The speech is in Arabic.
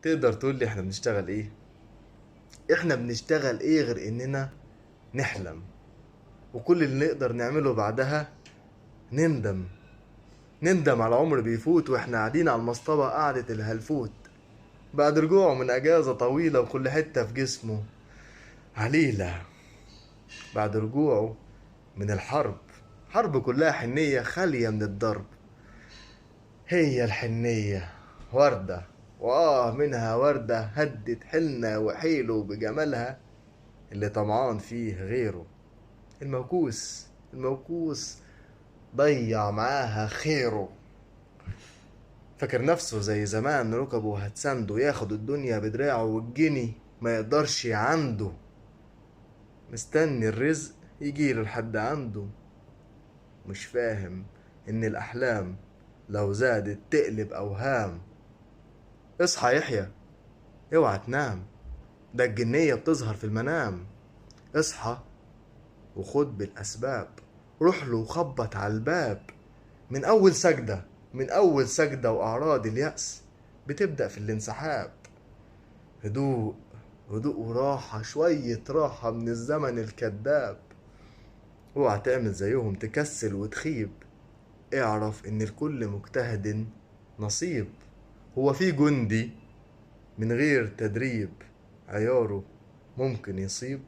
تقدر تقول لي احنا بنشتغل ايه؟ احنا بنشتغل ايه غير اننا نحلم، وكل اللي نقدر نعمله بعدها نندم. نندم على عمر بيفوت واحنا قاعدين على المصطبة قعدة الهلفوت، بعد رجوعه من اجازة طويلة وكل حتة في جسمه عليلة، بعد رجوعه من الحرب، حرب كلها حنية خالية من الضرب. هي الحنية وردة، منها وردة هدت حيلنا وحيله بجمالها، اللي طمعان فيه غيره. الموكوس ضيع معاها خيره، فاكر نفسه زي زمان ركبه هتسنده، ياخد الدنيا بدراعه والجني ما يقدرش عنده، مستني الرزق يجيله لحد عنده. مش فاهم ان الاحلام لو زادت تقلب اوهام. اصحى يحيى، اوعى تنام، ده الجنية بتظهر في المنام. اصحى وخد بالاسباب، روح له وخبط على الباب. من اول سجدة، واعراض اليأس بتبدأ في الانسحاب. هدوء، هدوء وراحة، شوية راحة من الزمن الكذاب. اوعى تعمل زيهم تكسل وتخيب، اعرف ان الكل مجتهد نصيب. هو في جندي من غير تدريب عياره ممكن يصيب.